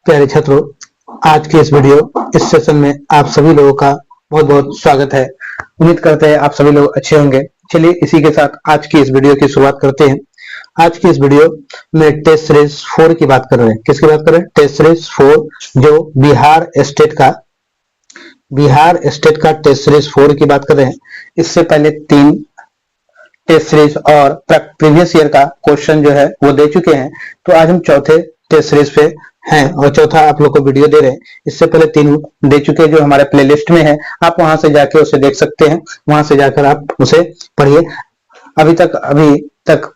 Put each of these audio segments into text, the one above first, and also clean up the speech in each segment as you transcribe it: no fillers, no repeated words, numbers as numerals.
प्यारे छात्रों, आज के इस सेशन में आप सभी लोगों का बहुत बहुत स्वागत है। उम्मीद करते हैं आप सभी लोग अच्छे होंगे। चलिए इसी के साथ आज की इस वीडियो की शुरुआत करते हैं। आज की इस वीडियो में टेस्ट सीरीज 4 की बात कर रहे हैं। किसकी बात कर रहे हैं? टेस्ट सीरीज 4, जो बिहार स्टेट का टेस्ट सीरीज 4 की बात कर रहे हैं। इससे पहले 3 टेस्ट सीरीज और प्रीवियस ईयर का क्वेश्चन जो है वो दे चुके हैं। तो आज हम चौथे टेस्ट सीरीज पे हैं और चौथा आप लोग को वीडियो दे रहे हैं। इससे पहले 3 दे चुके हैं जो हमारे प्लेलिस्ट में है, आप वहां से जाके उसे देख सकते हैं। वहां से जाकर आप उसे पढ़िए। अभी तक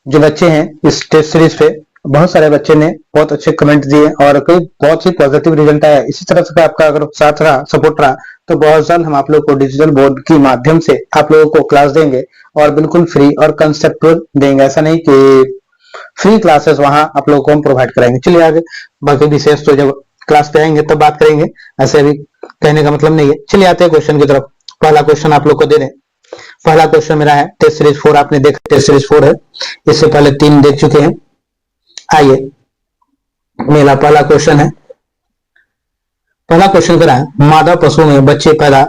जो बच्चे हैं इस टेस्ट सीरीज पे, बहुत सारे बच्चे ने बहुत अच्छे कमेंट दिए और कई बहुत ही पॉजिटिव रिजल्ट आया। इसी तरह से आपका अगर साथ रहा, सपोर्ट रहा, तो बहुत जल्द हम आप लोग को डिजिटल बोर्ड के माध्यम से आप लोगों को क्लास देंगे और बिल्कुल फ्री और कंसेप्चुअल देंगे। ऐसा नहीं कि फ्री क्लासेस वहां आप लोगों को हम प्रोवाइड कराएंगे। चलिए आगे बाकी विशेष तो जब क्लास पे आएंगे तब बात करेंगे, ऐसे अभी कहने का मतलब नहीं है। चलिए आते हैं क्वेश्चन की तरफ। पहला क्वेश्चन आप लोग को दे रहे हैं। पहला क्वेश्चन मेरा है टेस्ट सीरीज 4। आपने देखा टेस्ट सीरीज 4 है, इससे पहले 3 देख चुके हैं। आइए मेरा पहला क्वेश्चन है। पहला क्वेश्चन करा है, मादा पशु में बच्चे पैदा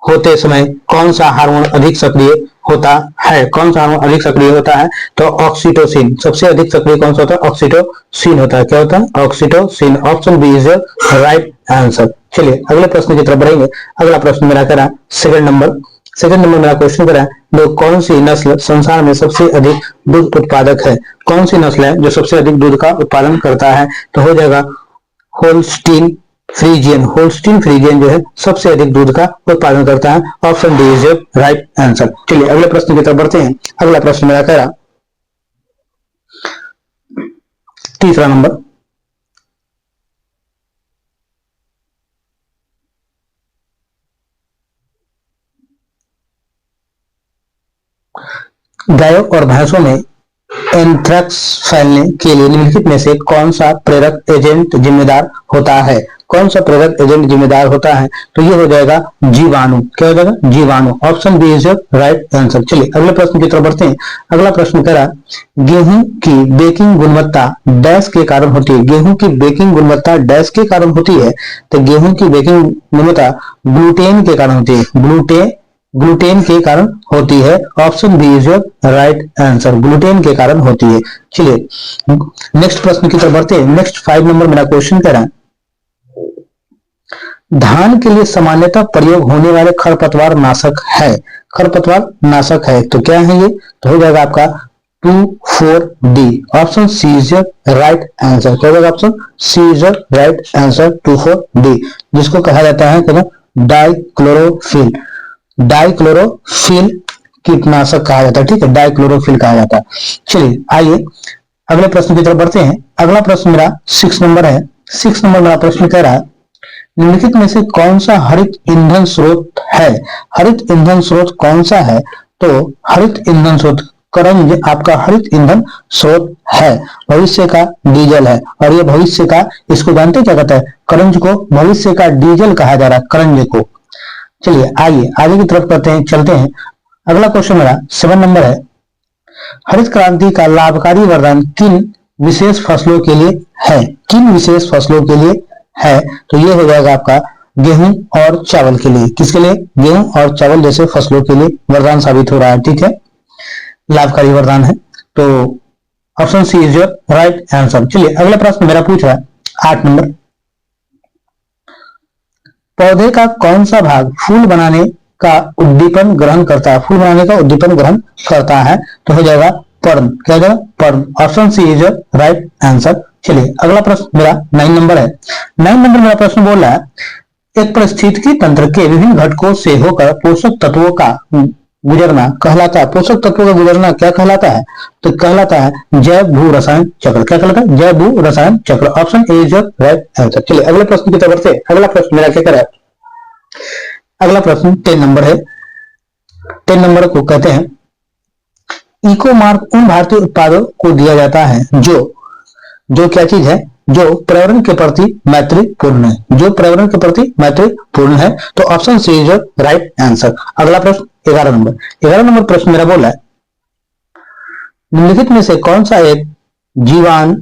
होते समय कौन सा हार्मोन अधिक सक्रिय होता है? कौन सा हार्मोन अधिक सक्रिय होता है? तो ऑक्सीटोसिन। सबसे अधिक सक्रिय कौन सा होता है? ऑक्सीटोसिन होता है। क्या होता है? Oxytocin. Option B is right answer. चलिए अगले प्रश्न की तरफ बढ़ेंगे। अगला प्रश्न मेरा करा सेकंड नंबर मेरा क्वेश्चन करा है, कौन सी नस्ल संसार में सबसे अधिक दूध उत्पादक है? कौन सी नस्ल है जो सबसे अधिक दूध का उत्पादन करता है? तो हो जाएगा होल्स्टीन फ्रीजियन जो है सबसे अधिक दूध का उत्पादन करता है। Option D is right answer. चलिए अगले प्रश्न की तरफ बढ़ते हैं। अगला प्रश्न मेरा कह रहा तीसरा नंबर, गायों और भैंसों में एंथ्रेक्स फैलने के लिए निम्नलिखित में से कौन सा प्रेरक एजेंट जिम्मेदार होता है? कौन सा प्रेरक एजेंट जिम्मेदार होता है? तो ये हो जाएगा जीवाणु। क्या हो जाएगा? जीवाणु। Option B is right answer. चलिए अगले प्रश्न की तरफ बढ़ते हैं। अगला प्रश्न कह रहा, गेहूं की बेकिंग गुणवत्ता डैश के कारण होती है? गेहूं की बेकिंग गुणवत्ता डैश के कारण होती है? तो गेहूं की बेकिंग गुणवत्ता ग्लूटेन के कारण होती है। ग्लूटेन के कारण होती है। Option B is right answer. Gluten के कारण होती है। चलिए नेक्स्ट प्रश्न की तरफ बढ़ते हैं। नेक्स्ट 5 नंबर मेरा क्वेश्चन कह रहा है, धान के लिए सामान्यतः प्रयोग होने वाले खरपतवार नाशक है। तो क्या है ये? तो हो जाएगा आपका 2,4-D। Option C is right answer. क्या होगा? Option C is right answer 2,4-D, जिसको कहा जाता है डाइक्लोरोफिल कीटनाशक कहा जाता है। ठीक है, डाइक्लोरोफिल कहा जाता है। चलिए आइए अगले प्रश्न की तरफ बढ़ते हैं। अगला प्रश्न मेरा 6 नंबर है। 6 नंबर मेरा प्रश्न कह रहा है, निम्नलिखित में से कौन सा हरित ईंधन स्रोत है? हरित ईंधन स्रोत कौन सा है? तो हरित ईंधन स्रोत करंज आपका हरित ईंधन स्रोत है। भविष्य का डीजल है और ये भविष्य का, इसको जानते क्या कहता है? करंज को भविष्य का डीजल कहा जा रहा है, करंज को। चलिए आइए आगे की तरफ चलते हैं। अगला क्वेश्चन मेरा 7 नंबर है, हरित क्रांति का लाभकारी वरदान किन विशेष फसलों के लिए है? किन विशेष फसलों के लिए है? तो ये हो जाएगा आपका गेहूं और चावल के लिए। किसके लिए? गेहूं और चावल जैसे फसलों के लिए वरदान साबित हो रहा है। ठीक है, लाभकारी वरदान है। तो option C is right answer. चलिए अगला प्रश्न मेरा पूछ रहा है 8 नंबर, पौधे का कौन सा भाग फूल बनाने का उद्दीपन ग्रहण करता है? फूल बनाने का उद्दीपन ग्रहण करता है। तो हो जाएगा पर्न। क्या हो जाएगा? पर्न। Option C is right answer. चलिए अगला प्रश्न मेरा 9 नंबर है। 9 नंबर मेरा प्रश्न बोल रहा है, एक पारिस्थितिकी तंत्र के विभिन्न घटकों से होकर पोषक तत्वों का गुजरना कहलाता है। पोषक तत्वों का गुजरना क्या कहलाता है? तो कहलाता है जैव भू रसायन चक्र। क्या कहलाता है? जैव भू रसायन चक्र। Option A is right answer. चलिए अगले प्रश्न की तरफ बढ़ते हैं। अगला प्रश्न मेरा क्या कह रहा है? अगला प्रश्न 10 नंबर है। 10 नंबर को कहते हैं, इको मार्क उन भारतीय उत्पादों को दिया जाता है जो क्या चीज है? जो पर्यावरण के प्रति मैत्रीपूर्ण है। जो पर्यावरण के प्रति मैत्रीपूर्ण है। तो option C is right answer. अगला प्रश्न 11 नंबर प्रश्न मेरा बोला है, निम्नलिखित में से कौन सा एक जीवान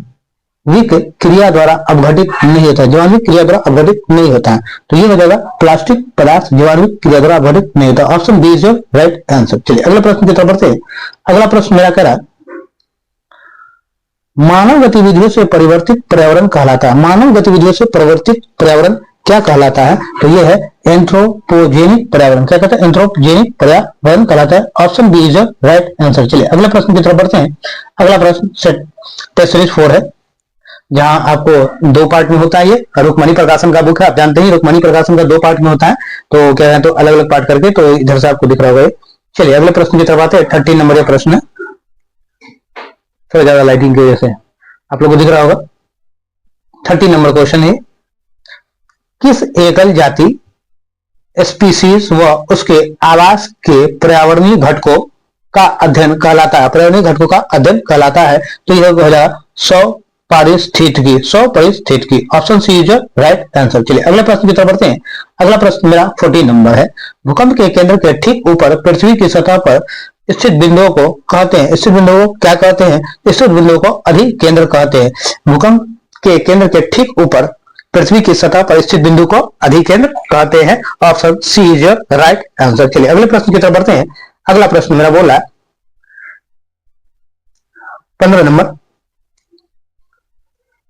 जैविक क्रिया द्वारा अपघटित नहीं होता है, जैविक क्रिया द्वारा अपघटित नहीं होता है। तो ये हो जाएगा प्लास्टिक पदार्थ जैविक क्रिया द्वारा अपघटित नहीं होता। Option B is your right answer. चलिए अगला प्रश्न की तरफ बढ़ते हैं। अगला प्रश्न मेरा कह रहा है मानव गतिविधियों से परिवर्तित पर्यावरण कहलाता है। मानव गतिविधियों से परिवर्तित पर्यावरण क्या कहलाता है? तो यह है एंथ्रोपोजेनिक पर्यावरण। क्या कहता है? एंथ्रोपोजेनिक पर्यावरण कहलाता है। Option B is right answer. चलिए अगले प्रश्न की तरफ बढ़ते हैं। अगला प्रश्न टेस्ट सीरीज 4 है, जहां आपको 2 पार्ट में होता है। ये रुक्मणी प्रकाशन का बुक है, आप जानते हैं रुक्मणी प्रकाशन का 2 पार्ट में होता है। तो क्या है, तो अलग अलग पार्ट करके, तो इधर से आपको दिख रहा होगा। चलिए अगले प्रश्न की तरफ आते हैं। 13 नंबर ये प्रश्न है, थोड़ा ज्यादा लाइटिंग की वजह से आप लोग को दिख रहा होगा। 30 नंबर क्वेश्चन है, किस एकल जाति स्पीसीज व उसके आवास के पर्यावरणीय घटकों का अध्ययन कहलाता है? पर्यावरणीय घटकों का अध्ययन कहलाता है। तो यह हो जाएगा स्वपारिस्थितिकी। स्वपारिस्थितिकी। Option C is right answer. चलिए अगले प्रश्न की तरफ बढ़ते हैं। अगला प्रश्न मेरा 14 नंबर है, भूकंप के केंद्र के ठीक ऊपर पृथ्वी की सतह पर स्थित बिंदुओं को कहते हैं, स्थित बिंदुओं को क्या कहते हैं? स्थित बिंदुओं को अधिकेंद्र कहते हैं। भूकंप के केंद्र के ठीक ऊपर पृथ्वी की सतह पर स्थित बिंदु को अधिकेंद्र कहते हैं। Option C is right answer. चलिए अगले प्रश्न की तरफ बढ़ते हैं। अगला प्रश्न मेरा बोला 15 नंबर,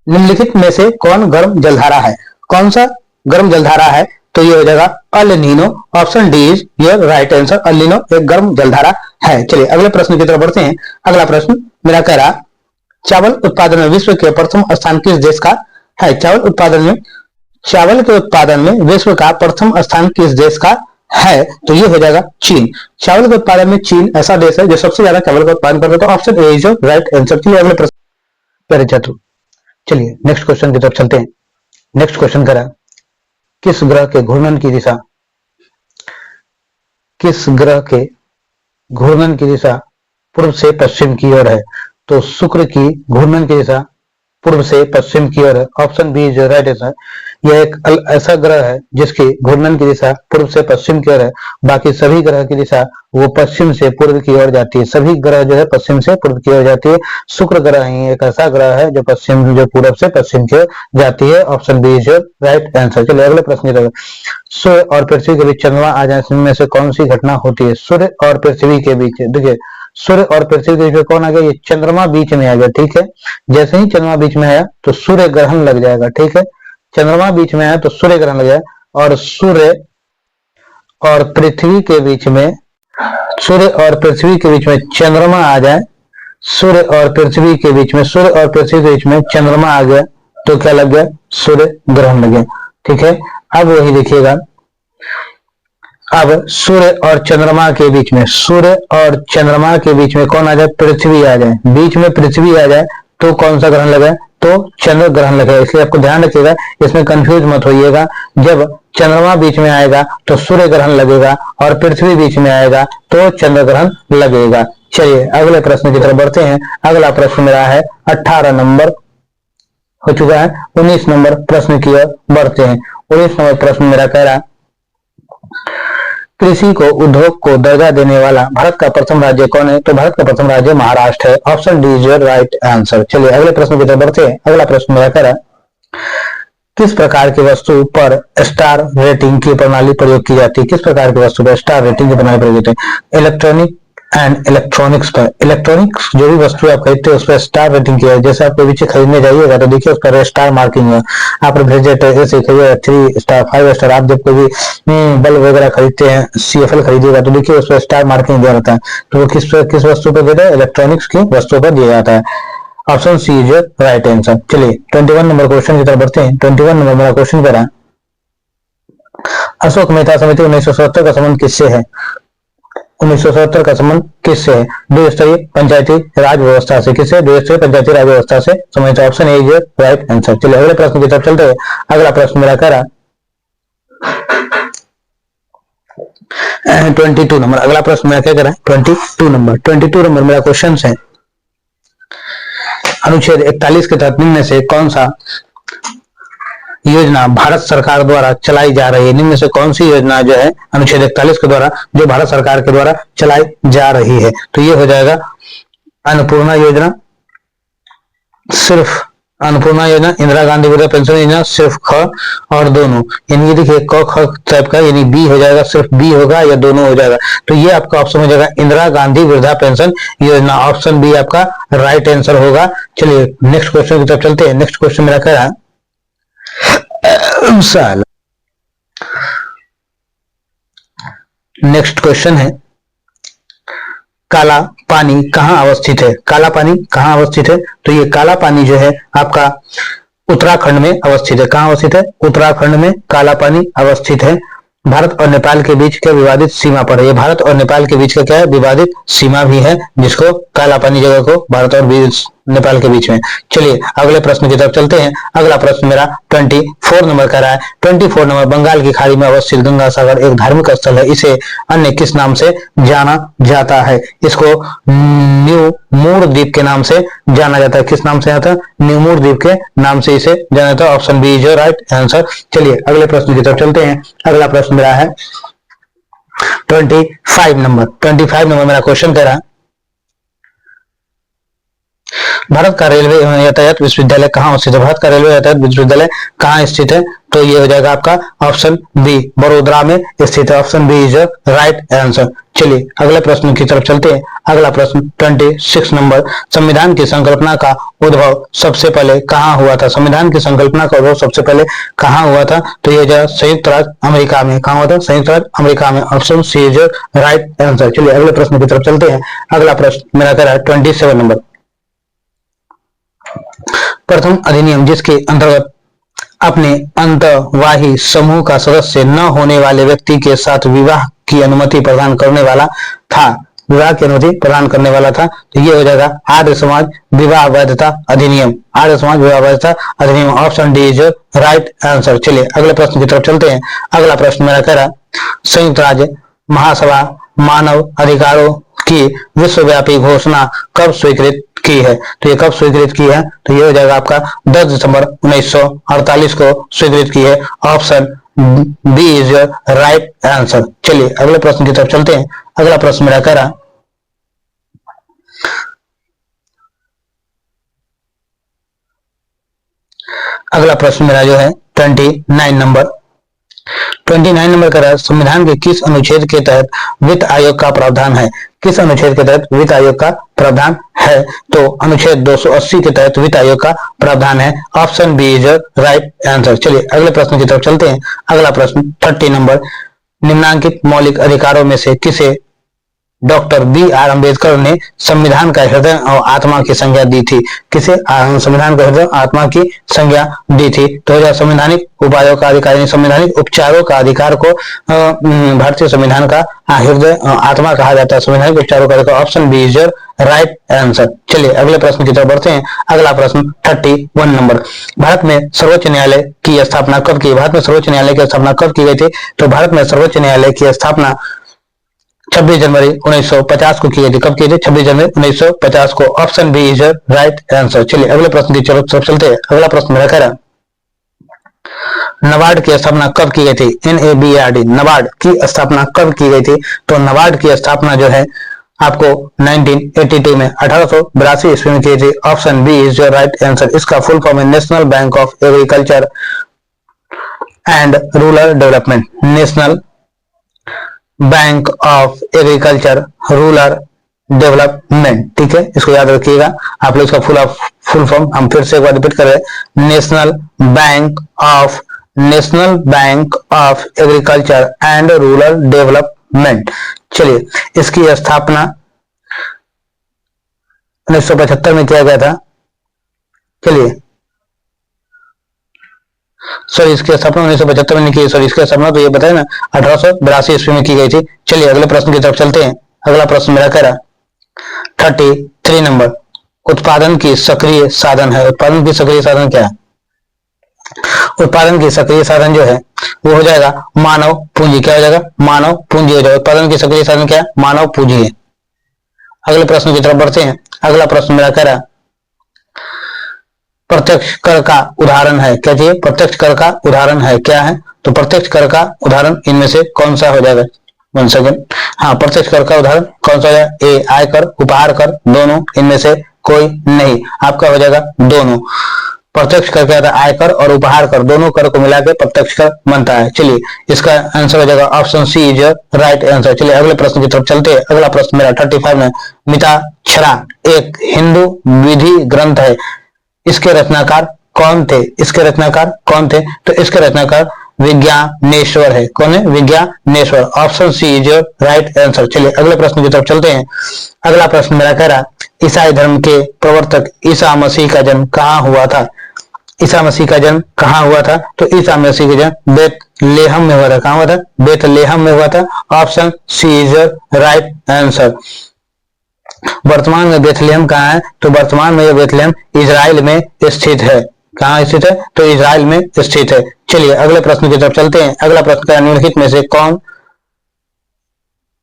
निम्नलिखित में से कौन गर्म जलधारा है? कौन सा गर्म जलधारा है? तो ये हो जाएगा El Nino. Option D is your right answer. El Nino एक गर्म जलधारा है। चलिए अगले प्रश्न की तरफ बढ़ते हैं। अगला प्रश्न मेरा कह रहा, चावल उत्पादन में विश्व के प्रथम स्थान किस देश का है? चावल के उत्पादन में विश्व का प्रथम स्थान किस देश का है? तो ये हो जाएगा चीन। चावल के उत्पादन में चीन ऐसा देश है जो सबसे ज्यादा चावल का उत्पादन करता है। तो option A is your right answer. चलिए अगले प्रश्न, प्यारे छात्रों चलिए नेक्स्ट क्वेश्चन की तरफ चलते हैं। नेक्स्ट क्वेश्चन करा, किस ग्रह के घूर्णन की दिशा, किस ग्रह के घूर्णन की दिशा पूर्व से पश्चिम की ओर है? तो शुक्र की घूर्णन की दिशा पूर्व से पश्चिम की ओर है। Option B is right answer. यह एक ऐसा ग्रह है जिसकी घूर्णन की दिशा पूर्व से पश्चिम की ओर है। बाकी सभी ग्रह की दिशा वो पश्चिम से पूर्व की ओर जाती है। सभी ग्रह जो है पश्चिम से पूर्व की ओर जाती है। शुक्र ग्रह ही एक ऐसा ग्रह है जो पूर्व से पश्चिम की ओर जाती है। Option B is right answer. चलिए अगले प्रश्न की तरफ, सूर्य और पृथ्वी के बीच चंद्रमा आ जाने में से कौन सी घटना होती है? सूर्य और पृथ्वी के बीच, देखिए सूर्य और पृथ्वी के बीच में कौन आ गया? ये चंद्रमा बीच में आ गया। ठीक है, जैसे ही चंद्रमा बीच में आया तो सूर्य ग्रहण लग जाएगा। ठीक है, चंद्रमा बीच में आया तो सूर्य ग्रहण लग जाएगा। और सूर्य और पृथ्वी के बीच में, सूर्य और पृथ्वी के बीच में चंद्रमा आ जाए, सूर्य और पृथ्वी के बीच में, सूर्य और पृथ्वी के बीच में चंद्रमा आ गया तो क्या लग गया? सूर्य ग्रहण लग गया। ठीक है, अब वही देखिएगा, अब सूर्य और चंद्रमा के बीच में, सूर्य और चंद्रमा के बीच में कौन आ जाए? पृथ्वी आ जाए। बीच में पृथ्वी आ जाए तो कौन सा ग्रहण लगे? तो चंद्र ग्रहण लगेगा। इसलिए आपको ध्यान रखिएगा, इसमें कंफ्यूज मत होइएगा। जब चंद्रमा बीच में आएगा तो सूर्य ग्रहण लगेगा और पृथ्वी बीच में आएगा तो चंद्र ग्रहण लगेगा। चलिए अगले प्रश्न की तरफ बढ़ते हैं। अगला प्रश्न मेरा है 18 नंबर हो चुका है, 19 नंबर प्रश्न की ओर बढ़ते हैं। 19 नंबर प्रश्न मेरा कह रहा, कृषि को उद्योग को दर्जा देने वाला भारत का प्रथम राज्य कौन है? तो भारत का प्रथम राज्य महाराष्ट्र है। Option D is your right answer. चलिए अगले प्रश्न की तरफ बढ़ते हैं। अगला प्रश्न मेरा कह रहा, किस प्रकार की वस्तु पर स्टार रेटिंग की प्रणाली प्रयोग की जाती है? किस प्रकार की वस्तु पर स्टार रेटिंग की प्रणाली प्रयोग की जाती है? इलेक्ट्रॉनिक एंड इलेक्ट्रॉनिक्स पर, इलेक्ट्रॉनिक्स जो भी वस्तु आप खरीदते हैं उस पर स्टार रेटिंग किया है। जैसे आप कोई भी चीज खरीदने जाइएगा तो देखिए उस पर स्टार मार्किंग है। आप रेफ्रिजरेटर ऐसे खरीदिएगा 3 स्टार 5 स्टार। आप जब कोई भी बल्ब वगैरह खरीदते हैं, CFL खरीदिएगा तो देखिए उस पर स्टार मार्किंग दिया रहता है। तो वो किस वस्तु पर देता है? इलेक्ट्रॉनिक्स की वस्तु पर दिया जाता है। Option C is right answer. चलिए 21 नंबर क्वेश्चन की तरफ बढ़ते हैं। 21 नंबर मेरा क्वेश्चन कह रहा है, अशोक मेहता समिति 1970 का संबंध किससे है? 1970 का संबंध किससे है? द्विस्तरीय पंचायती राज व्यवस्था से। किससे? द्विस्तरीय पंचायती राज व्यवस्था से संबंधित। Option A is right answer. चलिए अगले प्रश्न की तरफ चलते हैं। अगला प्रश्न मेरा कह रहा 22 नंबर। अगला प्रश्न मेरा क्या कह रहा है? 22 नंबर। 22 नंबर मेरा क्वेश्चन है, अनुच्छेद 41 के तहत निम्न में से कौन सा योजना भारत सरकार द्वारा चलाई जा रही है? निम्न में से कौन सी योजना जो है अनुच्छेद 41 के द्वारा जो भारत सरकार के द्वारा चलाई जा रही है? तो ये हो जाएगा अन्नपूर्णा योजना, सिर्फ अन्नपूर्णा योजना, इंदिरा गांधी वृद्धा पेंशन योजना, सिर्फ ख और दोनों, यानी देखिए क ख टाइप का, यानी बी हो जाएगा, सिर्फ बी होगा या दोनों हो जाएगा। तो ये आपका ऑप्शन हो जाएगा इंदिरा गांधी वृद्धा पेंशन योजना, ऑप्शन बी आपका राइट आंसर होगा। चलिए नेक्स्ट क्वेश्चन की तरफ चलते हैं। नेक्स्ट क्वेश्चन मेरा कह रहा है, नेक्स्ट क्वेश्चन है, काला पानी कहां अवस्थित है? काला पानी कहां अवस्थित है? तो ये काला पानी जो है आपका उत्तराखंड में अवस्थित है। कहां अवस्थित है? उत्तराखंड में काला पानी अवस्थित है। भारत और नेपाल के बीच क्या विवादित सीमा पर है? ये भारत और नेपाल के बीच का क्या है? विवादित सीमा भी है, जिसको काला पानी जगह को भारत और नेपाल के बीच में। चलिए अगले प्रश्न की तरफ चलते हैं। अगला प्रश्न मेरा 24 नंबर का रहा है। 24 नंबर, बंगाल की खाड़ी में अवस्थित गंगा सागर एक धार्मिक स्थल है, इसे अन्य किस नाम से जाना जाता है? इसको न्यू मूर द्वीप के नाम से जाना जाता है। किस नाम से आता है? न्यू मूर द्वीप के नाम से इसे जाना जाता है। Option B is your right answer. चलिए अगले प्रश्न की तरफ चलते हैं। अगला प्रश्न मेरा है 25 नंबर। 25 नंबर मेरा क्वेश्चन कह रहा है, भारत का रेलवे यातायात विश्वविद्यालय कहाँ स्थित है? भारत का रेलवे यातायात विश्वविद्यालय कहाँ स्थित है? तो ये हो जाएगा आपका ऑप्शन बी, बड़ोदरा में स्थित है। Option B is right answer. चलिए अगले प्रश्न की तरफ चलते हैं। अगला प्रश्न 26 नंबर, संविधान की संकल्पना का उद्भव सबसे पहले कहाँ हुआ था? संविधान की संकल्पना का उद्भव सबसे पहले कहाँ हुआ था? तो ये जो संयुक्त राज्य अमेरिका में। कहाँ हुआ था? संयुक्त राज्य अमेरिका में। Option C is right answer. चलिए अगले प्रश्न की तरफ चलते हैं। अगला प्रश्न मेरा कह रहा है 27 नंबर, प्रथम अधिनियम जिसके अंतर्गत अपने अंतःवाही समूह का सदस्य न होने वाले व्यक्ति के साथ विवाह की अनुमति प्रदान करने वाला था, विवाह की अनुमति प्रदान करने वाला था, तो ये हो जाएगा आर्य समाज विवाह वैधता अधिनियम। आर्य समाज विवाह वैधता अधिनियम। Option D is right answer. चलिए अगले प्रश्न की तरफ चलते हैं। अगला प्रश्न मेरा कह रहा, संयुक्त राज्य महासभा मानव अधिकारों की विश्वव्यापी घोषणा कब स्वीकृत की है? तो ये कब स्वीकृत की है? तो ये हो जाएगा आपका 10 दिसंबर 1948 को स्वीकृत की है। Option B is your right answer. चलिए अगले प्रश्न की तरफ चलते हैं। अगला प्रश्न मेरा कह रहा, अगला प्रश्न मेरा जो है 29 नंबर। 29 नंबर का है, संविधान के किस अनुच्छेद के तहत वित्त आयोग का प्रावधान है? किस अनुच्छेद के तहत वित्त आयोग का प्रावधान है? तो अनुच्छेद 280 के तहत वित्त आयोग का प्रावधान है। Option B is right answer. चलिए अगले प्रश्न की तरफ चलते हैं। अगला प्रश्न 30 नंबर, निम्नांकित मौलिक अधिकारों में से किसे डॉक्टर बी आर अम्बेडकर ने संविधान का हृदय और आत्मा की संज्ञा दी थी? किसे संविधान का हृदय आत्मा की संज्ञा दी थी? तो संवैधानिक उपायों का अधिकार, संवैधानिक उपचारों का अधिकार को भारतीय संविधान का हृदय आत्मा कहा जाता है। संवैधानिक उपचारों का अधिकार। Option B is right answer. चलिए अगले प्रश्न की तरफ बढ़ते हैं। अगला प्रश्न 31 नंबर, भारत में सर्वोच्च न्यायालय की स्थापना कब की? भारत में सर्वोच्च न्यायालय की स्थापना कब की गई थी? तो भारत में सर्वोच्च न्यायालय की स्थापना 26 जनवरी 1950 को की गई थी। कब की थी? 26 जनवरी 1950 को। Option B is right answer. चलिए अगले प्रश्न की तरफ चलते हैं। अगला प्रश्न मेरा कह रहा, नबार्ड की स्थापना कब की गई थी? NABARD, नबार्ड की स्थापना कब की गई थी? तो नबार्ड की स्थापना जो है आपको 1982 में 1882 ईस्वी में की थी। Option B is your right answer. इसका फुल फॉर्म है national bank of agriculture and rural development. National bank of agriculture rural development. ठीक है, इसको याद रखिएगा आप लोग। इसका फुल फॉर्म हम फिर से एक बार रिपीट करें, national bank of agriculture and rural development. चलिए इसकी स्थापना 1975 में किया गया था। चलिए सॉरी, इसकी स्थापना 1975 में नहीं की, सॉरी इसकी स्थापना तो ये बताया ना 1882 ईस्वी में की गई थी। चलिए अगले प्रश्न की तरफ चलते हैं। अगला प्रश्न मेरा कह रहा 33 नंबर, उत्पादन की सक्रिय साधन है। उत्पादन की सक्रिय साधन क्या है? उत्पादन की सक्रिय साधन जो है वो हो जाएगा मानव पूंजी। क्या हो जाएगा? मानव पूंजी हो जाएगा। उत्पादन की सक्रिय साधन क्या है? मानव पूंजी है। अगले प्रश्न की तरफ बढ़ते हैं। अगला प्रश्न मेरा कह रहा, प्रत्यक्ष कर का उदाहरण है। क्या चाहिए? प्रत्यक्ष कर का उदाहरण है क्या है? तो प्रत्यक्ष कर का उदाहरण इनमें से कौन सा हो जाएगा? 1 सेकंड। हाँ, प्रत्यक्ष कर का उदाहरण कौन सा हो जाएगा? ए आयकर, उपहार कर, दोनों, इनमें से कोई नहीं। आपका हो जाएगा दोनों। प्रत्यक्ष कर क्या था, आयकर और उपहार कर, दोनों कर को मिलाकर प्रत्यक्ष कर बनता है। चलिए इसका आंसर हो जाएगा option C is right answer. चलिए अगले प्रश्न की तरफ चलते हैं। अगला प्रश्न मेरा 35 में, मिताक्षरा एक हिंदू विधि ग्रंथ है, इसके रचनाकार कौन थे? इसके रचनाकार कौन थे? तो इसके रचनाकार विज्ञानेश्वर है। कौन है? Vijnaneshwara. Option C is right answer. चलिए अगले प्रश्न की तरफ चलते हैं। अगला प्रश्न मेरा कह रहा, ईसाई धर्म के प्रवर्तक ईसा मसीह का जन्म कहाँ हुआ था? ईसा मसीह का जन्म कहाँ हुआ था? तो ईसा मसीह का जन्म बेथलेहम में हुआ था। कहाँ हुआ था? बेथलेहम में हुआ था। Option C is right answer. वर्तमान में बेथलेहम कहाँ है? तो वर्तमान में यह बेथलेहम इजराइल में स्थित है। कहाँ स्थित है? तो इजराइल में स्थित है। चलिए अगले प्रश्न की तरफ चलते हैं। अगला प्रश्न का निम्नलिखित में से कौन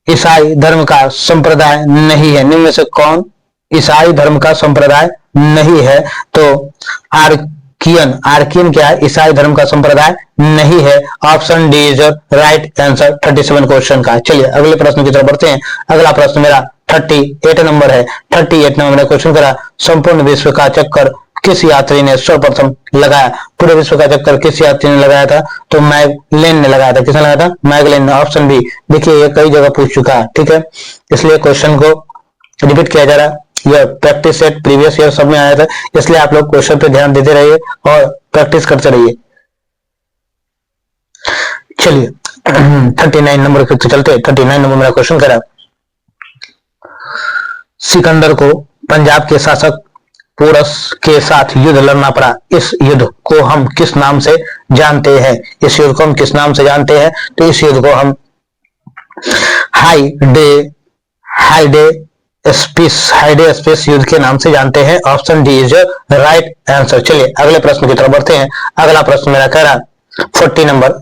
ईसाई धर्म का संप्रदाय नहीं है? निम्न में से कौन ईसाई धर्म का संप्रदाय नहीं है? तो आर्कियन क्या है? ईसाई धर्म का संप्रदाय नहीं है। Option D is right answer 37 question का। चलिए अगले प्रश्न की तरफ बढ़ते हैं। अगला प्रश्न मेरा 38 नंबर है। 38 नंबर में क्वेश्चन करा, संपूर्ण विश्व का चक्कर किस यात्री ने सर्वप्रथम लगाया? पूरे विश्व का चक्कर किस यात्री ने लगाया था? तो मैगलेन ने लगाया था। किसने लगाया था? मैगलेन ने। Option B. देखिए ये कई जगह पूछ चुका है, ठीक है, इसलिए क्वेश्चन को रिपीट किया जा रहा है। यह प्रैक्टिस सेट प्रीवियस ईयर सब में आया था, इसलिए आप लोग क्वेश्चन पे ध्यान देते रहिए और प्रैक्टिस करते रहिए। चलिए 39 नंबर फिर से चलते हैं। 39 नंबर मेरा क्वेश्चन करा, सिकंदर को पंजाब के शासक पोरस के साथ युद्ध लड़ना पड़ा। इस युद्ध को हम किस नाम से जानते हैं? इस युद्ध को हम किस नाम से जानते हैं? तो इस युद्ध को हम हाइडेस्पिस युद्ध के नाम से जानते हैं। Option D is right answer. चलिए अगले प्रश्न की तरफ बढ़ते हैं। अगला प्रश्न मेरा कह रहा 40 नंबर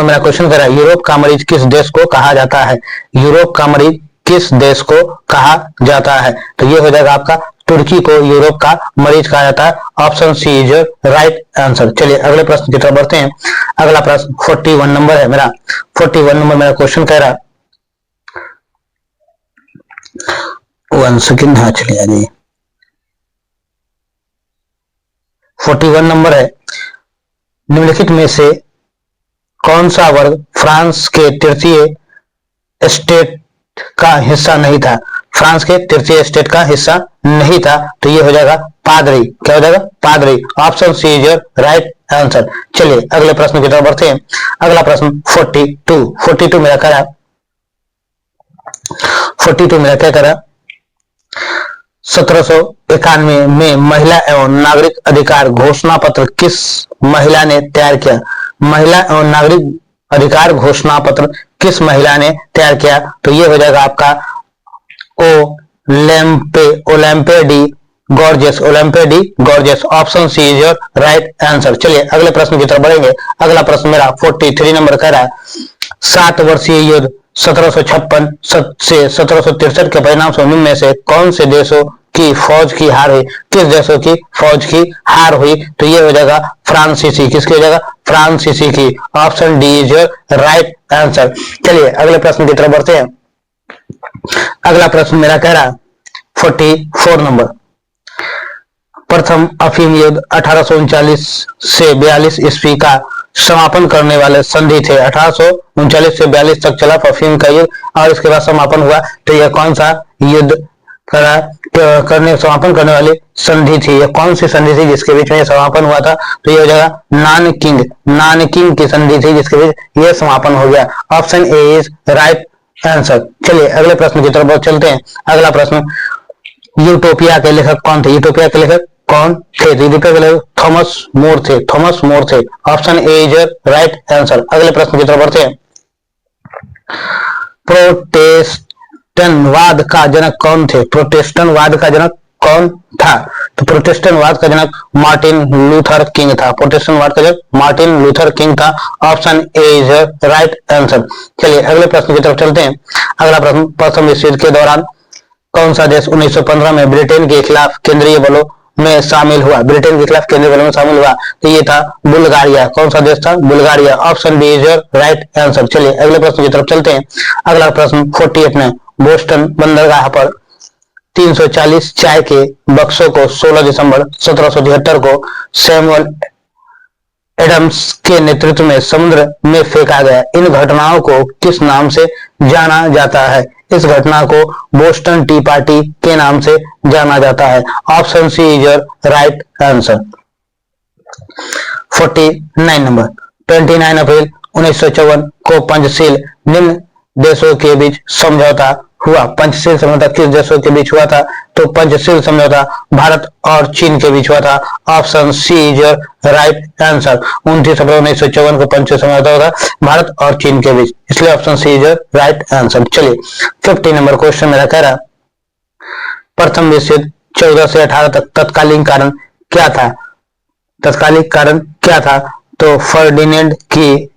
मेरा क्वेश्चन कह रहा है, यूरोप का मरीज किस देश को कहा जाता है? यूरोप का मरीज किस देश को कहा जाता है? तो ये हो जाएगा आपका तुर्की को यूरोप का मरीज कहा जाता है। Option C is right answer. चलिए अगले प्रश्न की तरफ बढ़ते हैं। अगला प्रश्न 41 नंबर है मेरा। 41 नंबर मेरा क्वेश्चन कह रहा, 1 सेकेंड, हाँ चलिए आ जाइए। 41 नंबर है, निम्नलिखित में से कौन सा वर्ग फ्रांस के तृतीय स्टेट का हिस्सा नहीं था? फ्रांस के तृतीय स्टेट का हिस्सा नहीं था, तो ये हो जाएगा पादरी। क्या हो जाएगा? पादरी। Option C is right answer. चलिए अगले प्रश्न की तरफ बढ़ते हैं। अगला प्रश्न 42 मेरा क्या करा, 42 मेरा क्या करा, 1791 में महिला एवं नागरिक अधिकार घोषणा पत्र किस महिला ने तैयार किया? महिला एवं नागरिक अधिकार घोषणा पत्र किस महिला ने तैयार किया? तो ये हो जाएगा आपका Olympe de Gouges. Option C is right answer. चलिए अगले प्रश्न की तरफ बढ़ेंगे। अगला प्रश्न मेरा 43 नंबर कह रहा है, 7 वर्षीय युद्ध 1756 से 1763 के परिणाम से निम्न में से कौन से देशों की फौज की हार हुई? किस देशों की फौज की हार हुई? तो ये हो जाएगा फ्रांसीसी। किसकी हो जाएगा? फ्रांसीसी की। Option D is right answer. चलिए अगले प्रश्न की तरफ बढ़ते हैं। अगला प्रश्न मेरा कह रहा 44 नंबर, प्रथम अफीम युद्ध 1839 से 42 ईस्वी का समापन करने वाले संधि थे। 1839 से 42 तक चला अफीम का युद्ध और इसके बाद समापन हुआ। तो यह कौन सा युद्ध समापन करने वाली संधि थी? यह कौन सी संधि थी जिसके बीच में यह समापन हुआ था? तो यह हो जाएगा नानकिंग की संधि थी जिसके बीच यह समापन हो गया। Option A is right answer. चलिए अगले प्रश्न की तरफ चलते हैं। अगला प्रश्न, यूटोपिया के लेखक कौन थे? यूटोपिया के लेखक कौन थे? यूटोपिया के लेखक थॉमस मोर थे। Option A is right answer. अगले प्रश्न की तरफ बढ़ते हैं। प्रोटेस्टेंटवाद का जनक कौन थे? प्रोटेस्टेंटवाद का जनक कौन था? तो प्रोटेस्टेंटवाद का जनक मार्टिन लूथर किंग था। प्रोटेस्टेंटवाद का जनक मार्टिन लूथर किंग था। Option A is right answer. चलिए अगले प्रश्न की तरफ चलते हैं। अगला प्रश्न, प्रथम विश्व युद्ध के दौरान कौन सा देश 1915 में ब्रिटेन के खिलाफ केंद्रीय बलों में शामिल हुआ? ब्रिटेन के खिलाफ केंद्रीय बलों में शामिल हुआ, तो ये था बुल्गारिया। कौन सा देश था? Bulgaria. Option B is right answer. चलिए अगले प्रश्न की तरफ चलते हैं। अगला प्रश्न 48 में, बोस्टन बंदरगाह पर 340 चाय के बक्सों को 16 दिसंबर 1773 को सैमुअल एडम्स के नेतृत्व में समुद्र में फेंका गया। इन घटनाओं को किस नाम से जाना जाता है? इस घटना को बोस्टन टी पार्टी के नाम से जाना जाता है। Option C is your right answer. 49 number, 29 अप्रैल 1954 को पंचशील निम्न देशों के बीच समझौता हुआ। पंचशील समझौता किस देशों के बीच हुआ था? तो पंचशील समझौता भारत और चीन के बीच हुआ था। Option C is your right answer. 29 अप्रैल 1954 को पंचशील समझौता हुआ भारत और चीन के बीच, इसलिए option C is your right answer. चलिए 50 नंबर क्वेश्चन मेरा कह रहा, प्रथम विश्व युद्ध 14 से 18 तक तत्कालीन कारण क्या था? तत्कालीन कारण क्या था? तो फर्डिनेंड की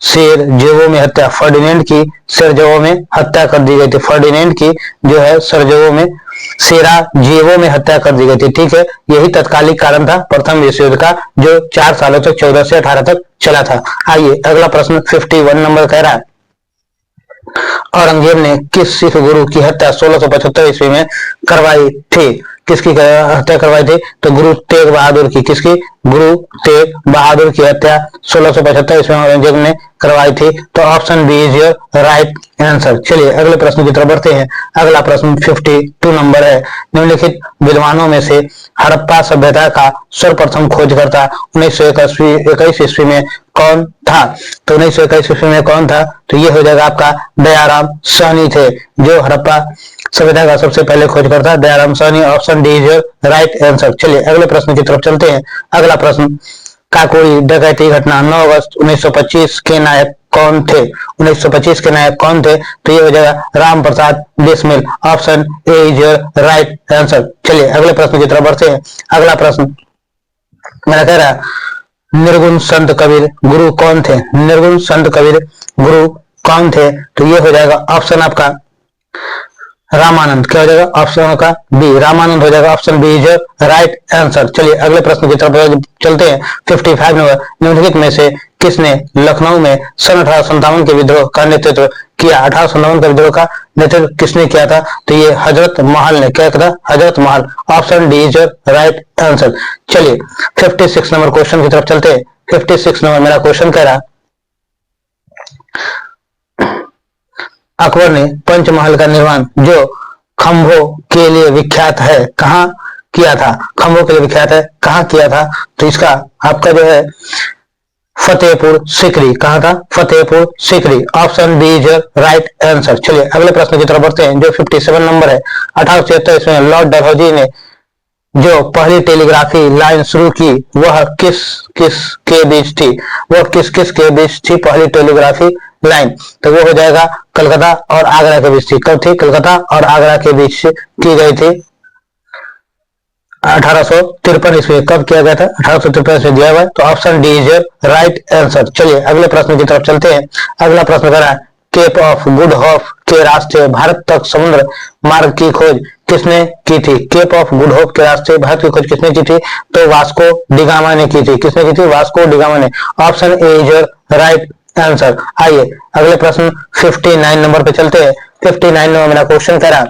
सेरजेवो में हत्या, फर्डिनेंड की सेरजेवो में हत्या कर दी गई थी। फर्डिनेंड की जो है सेरजेवो में सेराजेवो में हत्या कर दी गई थी। ठीक है, यही तत्कालिक कारण था प्रथम विश्व युद्ध का, जो 4 सालों तक 14 से 18 तक चला था। आइए अगला प्रश्न 51 नंबर कह रहा है, औरंगजेब ने किस सिख गुरु की हत्या 1675 ईस्वी में करवाई थी? किसकी हत्या करवाई थी? तो गुरु तेग बहादुर की। किसकी? गुरु तेग बहादुर की हत्या 1675 ईस्वी में औरंगजेब ने करवाई थी। तो option B is your right answer. चलिए अगले प्रश्न की तरफ बढ़ते हैं। अगला प्रश्न 52 नंबर है, निम्नलिखित विद्वानों में से हड़प्पा सभ्यता का सर्वप्रथम खोजकर्ता 1921 ईस्वी में कौन था? तो 1921 ईस्वी में कौन था? तो ये हो जाएगा आपका दयाराम साहनी थे, जो हड़प्पा सभ्यता का सबसे पहले खोजकर्ता Dayaram Sahni. Option D is your right answer. चलिए अगले प्रश्न की तरफ चलते हैं। अगला प्रश्न, काकोरी डकैती घटना 9 अगस्त 1925 के नायक कौन थे? 1925 के नायक कौन थे? तो ये हो जाएगा Ram Prasad Bismil. Option A is your right answer. चलिए अगले प्रश्न की तरफ बढ़ते हैं। अगला प्रश्न मेरा कह रहा है, निर्गुण संत कबीर गुरु कौन थे? निर्गुण संत कबीर गुरु कौन थे? तो ये हो जाएगा ऑप्शन आपका रामानंद। क्या हो जाएगा? ऑप्शन का बी, रामानंद हो जाएगा। Option B is right answer. चलिए अगले प्रश्न की तरफ चलते हैं। 55 नंबर, निम्नलिखित में से किसने लखनऊ में सन 1857 के विद्रोह का नेतृत्व किया? 1857 का विद्रोह का नेतृत्व किसने किया था? तो ये हजरत महल ने। क्या था? Hazrat Mahal. Option D is right answer. चलिए 56 नंबर क्वेश्चन की तरफ चलते हैं। 56 नंबर मेरा क्वेश्चन कह रहा, अकबर ने पंचमहल का निर्माण जो खंभों के लिए विख्यात है कहाँ किया था? खंभों के लिए विख्यात है, कहाँ किया था? तो इसका आपका जो है फतेहपुर सीकरी। कहाँ था? Fatehpur Sikri. Option B is right answer. चलिए अगले प्रश्न की तरफ बढ़ते हैं, जो 57 नंबर है। 1876 ईस्वी में लॉर्ड डलहौजी ने जो पहली टेलीग्राफी लाइन शुरू की वह किस किस के बीच थी? वह किस किस के बीच थी पहली टेलीग्राफी लाइन? तो वो हो जाएगा कलकत्ता और आगरा के बीच थी। कब थी? कलकत्ता और आगरा के बीच की गई थी 1853 ईस्वी। कब किया गया था? 1853 से दिया हुआ है। तो option D is right answer. चलिए अगले प्रश्न की तरफ चलते हैं। अगला प्रश्न करा, केप ऑफ गुड होप के रास्ते भारत तक समुद्र मार्ग की खोज किसने की थी? केप ऑफ गुड होप के रास्ते भारत की खोज किसने की थी? तो वास्को डिगामा ने की थी। किसने की थी? वास्को डिगामा ने। Option A is right answer. आइए अगले प्रश्न 59 नंबर पे चलते हैं। 59 नंबर मेरा क्वेश्चन कह रहा,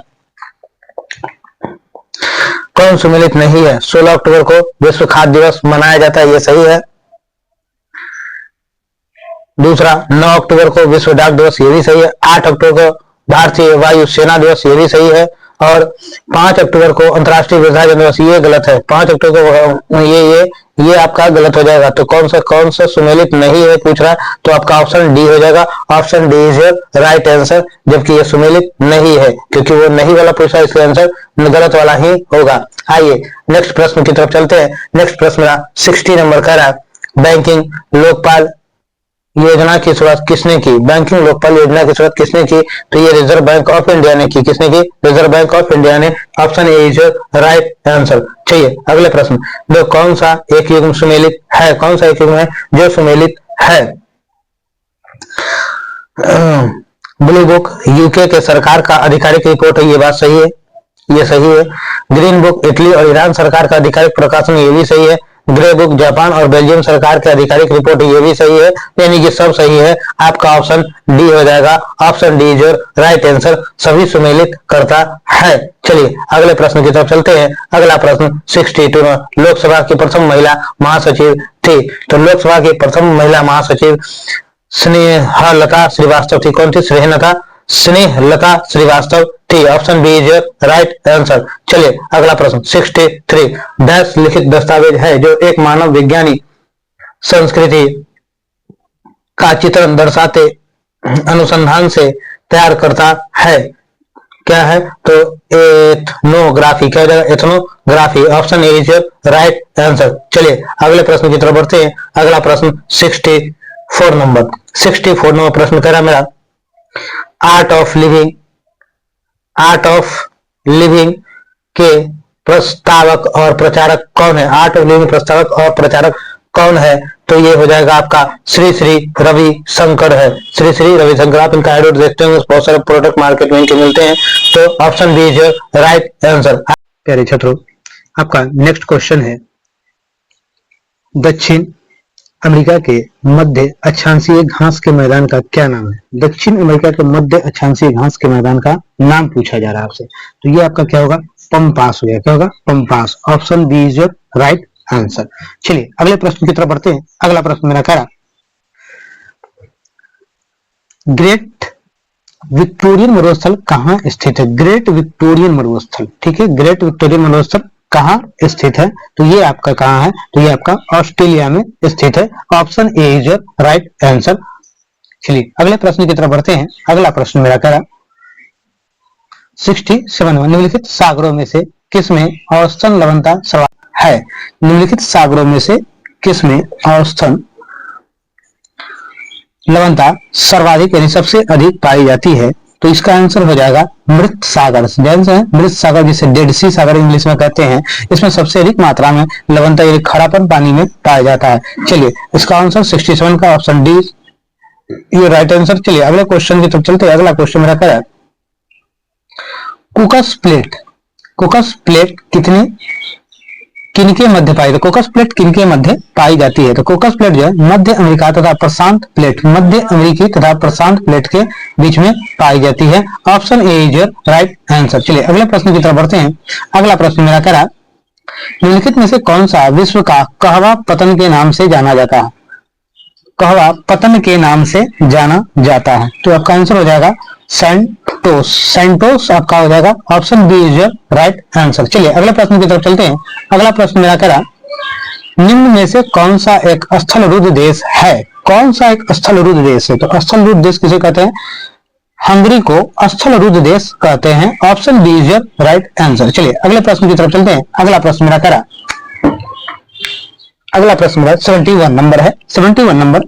कौन सुमेलित नहीं है? 16 अक्टूबर को विश्व खाद्य दिवस मनाया जाता है, ये सही है। दूसरा, 9 अक्टूबर को विश्व डाक दिवस, ये भी सही है। 8 अक्टूबर को भारतीय वायु सेना दिवस, ये भी सही है। और 5 अक्टूबर को अंतर्राष्ट्रीय वृद्धाजन दिवस, ये गलत है। 5 अक्टूबर को ये आपका गलत हो जाएगा। तो कौन सा सुमेलित नहीं है पूछ रहा, तो आपका ऑप्शन डी हो जाएगा। Option D is right answer, जबकि ये सुमेलित नहीं है, क्योंकि वो नहीं वाला पूछा, इसका आंसर गलत वाला ही होगा। आइए नेक्स्ट प्रश्न की तरफ चलते हैं। नेक्स्ट प्रश्न मेरा 60 नंबर कह रहा है, बैंकिंग लोकपाल योजना की शुरुआत किसने की? बैंकिंग लोकपाल योजना की शुरुआत किसने की? तो ये रिजर्व बैंक ऑफ इंडिया ने की। किसने की? रिजर्व बैंक ऑफ इंडिया ने। Option A is right answer. चलिए अगले प्रश्न, जो कौन सा एक युग्म सुमेलित है? कौन सा एक युग्म है जो सुमेलित है? ब्लू बुक यूके के सरकार का आधिकारिक रिपोर्ट है, ये बात सही है, ये सही है। ग्रीन बुक इटली और ईरान सरकार का आधिकारिक प्रकाशन, ये भी सही है। ग्रे बुक, जापान और बेल्जियम सरकार की आधिकारिक रिपोर्ट, ये भी सही है, यानी कि सब सही है। आपका ऑप्शन डी हो जाएगा। Option D is your right answer, सभी सुमेलित करता है। चलिए अगले प्रश्न की तरफ चलते हैं। अगला प्रश्न 62 में, लोकसभा की प्रथम महिला महासचिव थी, तो लोकसभा की प्रथम महिला महासचिव स्नेहलता श्रीवास्तव थी। कौन थी? स्नेहलता श्रीवास्तव थी। Option B is right answer. चलिए अगला प्रश्न 63, डैश लिखित दस्तावेज है जो एक मानव विज्ञानी संस्कृति का चित्रण दर्शाते अनुसंधान से तैयार करता है, क्या है? तो एथनोग्राफी। क्या हो जाएगा? Ethnography. Option A is right answer. चलिए अगले प्रश्न की तरफ बढ़ते हैं। अगला प्रश्न 64 नंबर प्रश्न कह रहा मेरा, आर्ट ऑफ लिविंग के प्रस्तावक और प्रचारक कौन है? आर्ट ऑफ लिविंग प्रस्तावक और प्रचारक कौन है? तो ये हो जाएगा आपका श्री श्री रविशंकर है। श्री श्री रविशंकर। आप इनका एडवर्ट देखते होंगे, बहुत सारे प्रोडक्ट मार्केट में इनके मिलते हैं। तो option B is right answer. प्यारे छात्रों, आपका नेक्स्ट क्वेश्चन है, दक्षिण अमेरिका के मध्य अक्षांशीय घास के मैदान का क्या नाम है? दक्षिण अमेरिका के मध्य अक्षांशीय घास के मैदान का नाम पूछा जा रहा है आपसे। तो ये आपका क्या होगा? पंपास हो गया। क्या होगा? Pampas. Option B is your right answer. चलिए अगले प्रश्न की तरफ बढ़ते हैं। अगला प्रश्न मेरा कह रहा, ग्रेट विक्टोरियन मरुस्थल कहाँ स्थित है? ग्रेट विक्टोरियन मरुस्थल, ठीक है, ग्रेट विक्टोरियन मरुस्थल कहाँ स्थित है? तो ये आपका कहाँ है? तो ये आपका ऑस्ट्रेलिया में स्थित है। Option A is right answer. चलिए अगले प्रश्न की तरफ बढ़ते हैं। अगला प्रश्न मेरा कह रहा, 67 निम्नलिखित सागरों में से किसमें औसतन लवणता सर्वाधिक है? निम्नलिखित सागरों में से किसमें औसतन लवणता सर्वाधिक यानी सबसे अधिक पाई जाती है? तो इसका आंसर हो जाएगा मृत सागर। मृत सागर जिसे डेड सी सागर इंग्लिश में कहते हैं, इसमें सबसे अधिक मात्रा में लवणता यानी खारापन पानी में पाया जाता है। चलिए इसका आंसर 67 का ऑप्शन डी ये राइट आंसर। चलिए अगले क्वेश्चन की तरफ चलते हैं। अगला क्वेश्चन मेरा क्या है, कुकस प्लेट किनके मध्य पाई? तो कुकस प्लेट किनके मध्य पाई जाती है? तो कुकस प्लेट जो है मध्य अमेरिका तथा प्रशांत प्लेट, मध्य अमेरिकी तथा प्रशांत प्लेट के बीच में पाई जाती है। Option A is right answer. चलिए अगले प्रश्न की तरफ बढ़ते हैं। अगला प्रश्न मेरा कह रहा, निम्नलिखित में से कौन सा विश्व का कहवा पतन के नाम से जाना जाता है? कहवा पतन के नाम से जाना जाता है। तो आपका आंसर हो जाएगा सैंटोस। सैंटोस आपका हो जाएगा। Option B is right answer. चलिए अगले प्रश्न की तरफ चलते हैं। अगला प्रश्न मेरा कह रहा, निम्न में से कौन सा एक स्थलरुद्ध देश है? कौन सा एक स्थलरुद्ध देश है? तो स्थलरुद्ध देश किसे कहते हैं? हंगरी को स्थलरुद्ध देश कहते हैं। Option B is right answer. चलिए अगले प्रश्न की तरफ चलते हैं। अगला प्रश्न मेरा कह रहा, अगला प्रश्न मेरा 71 नंबर है। 71 नंबर,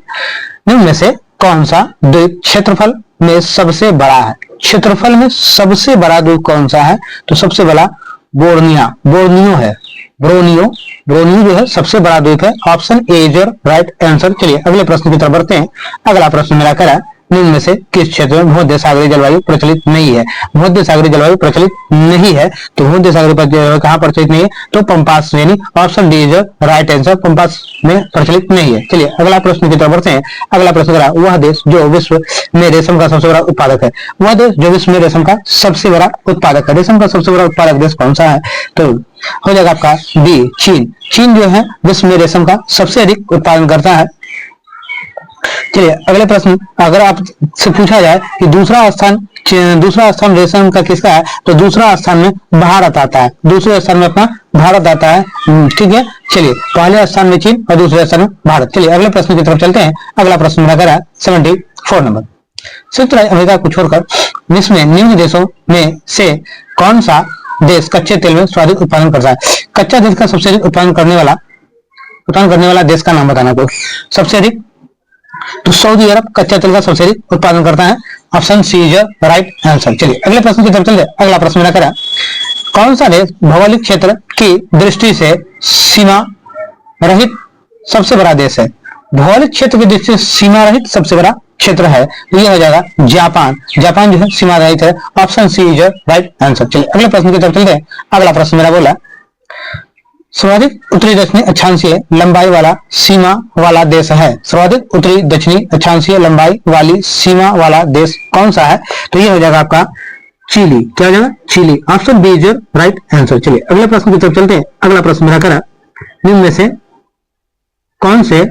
निम्न में से कौन सा द्वीप क्षेत्रफल में सबसे बड़ा है? क्षेत्रफल में सबसे बड़ा द्वीप कौन सा है? तो सबसे बड़ा बोर्नियो है। ब्रोनियो जो है सबसे बड़ा द्वीप है। Option A is right answer. चलिए अगले प्रश्न की तरफ बढ़ते हैं। अगला प्रश्न मेरा कह रहा है, निम्न में से किस क्षेत्र में भूमध्य सागरीय जलवायु प्रचलित नहीं है? भूमध्य सागरीय जलवायु प्रचलित नहीं है, तो भूमध्य सागरीय जलवायु कहाँ प्रचलित नहीं है? तो पंपास यानी option D is right answer. Pampas में प्रचलित नहीं है। चलिए अगला प्रश्न की तरफ बढ़ते हैं। अगला प्रश्न करा, वह देश जो विश्व में रेशम का सबसे बड़ा उत्पादक है? वह देश जो विश्व में रेशम का सबसे बड़ा उत्पादक है, रेशम का सबसे बड़ा उत्पादक देश कौन सा है? तो हो जाएगा आपका बी चीन। चीन जो है विश्व में रेशम का सबसे अधिक उत्पादन करता है। चलिए अगले प्रश्न, अगर आपसे पूछा जाए कि दूसरा स्थान रेशम का किसका है? तो दूसरा स्थान में भारत आता है। दूसरे स्थान में अपना भारत आता है, ठीक है। चलिए पहले स्थान में चीन और दूसरे स्थान में भारत। चलिए अगले प्रश्न की तरफ चलते हैं। अगला प्रश्न मेरा कह रहा है 74 नंबर, संयुक्त राज्य अमेरिका को छोड़कर विश्व में निम्न देशों में से कौन सा देश कच्चे तेल में सर्वाधिक उत्पादन करता है? कच्चा तेल का सबसे अधिक उत्पादन करने वाला देश का नाम बताना। को सबसे अधिक, तो सऊदी अरब कच्चा तेल का सबसे अधिक उत्पादन करता है। Option C is right answer. चलिए अगले प्रश्न की तरफ चलते हैं। अगला प्रश्न मेरा करा, कौन सा देश भौगोलिक क्षेत्र की दृष्टि से सीमा रहित सबसे बड़ा देश है? भौगोलिक क्षेत्र की दृष्टि से सीमा रहित सबसे बड़ा क्षेत्र है, तो यह हो जाएगा जापान। जापान जो है सीमा रहित है। Option C is right answer. चलिए अगले प्रश्न की तरफ चलते हैं। अगला प्रश्न मेरा बोला, सर्वाधिक उत्तरी दक्षिणी अक्षांशीय लंबाई वाला सीमा वाला देश है। सर्वाधिक उत्तरी दक्षिणी अक्षांशीय लंबाई वाली सीमा वाला देश कौन सा है? तो ये हो जाएगा आपका चिली। क्या हो जाएगा? Chile. Option B is your right answer. चलिए अगले प्रश्न की तरफ चलते हैं। अगला प्रश्न मेरा करा, निम्न में से कौन से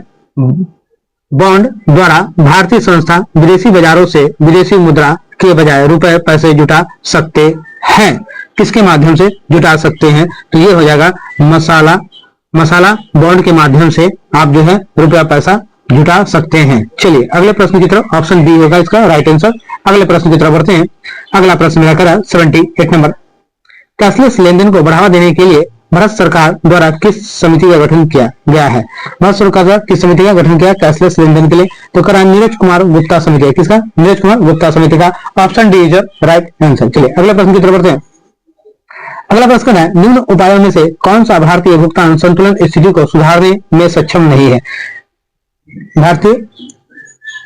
बॉन्ड द्वारा भारतीय संस्था विदेशी बाजारों से विदेशी मुद्रा के बजाय रुपए पैसे जुटा सकते हैं? किसके माध्यम से जुटा सकते हैं? तो ये हो जाएगा मसाला बॉन्ड के माध्यम से आप जो है रुपया पैसा जुटा सकते हैं। चलिए अगले प्रश्न की तरफ, ऑप्शन बी होगा इसका राइट आंसर। अगले प्रश्न की तरफ बढ़ते हैं। अगला प्रश्न मेरा करा 78 नंबर, कैशलेस लेनदेन को बढ़ावा देने के लिए भारत सरकार द्वारा किस समिति का गठन किया गया है? भारत सरकार द्वारा किस समिति का गठन किया कैशलेस लेनदेन के लिए? तो करा नीरज कुमार गुप्ता समिति है। किसका? नीरज कुमार गुप्ता समिति का। Option D is right answer. चलिए अगले प्रश्न की तरफ बढ़ते हैं। अगला प्रश्न है, निम्न उपायों में से कौन सा भारतीय भुगतान संतुलन स्थिति को सुधारने में सक्षम नहीं है? भारतीय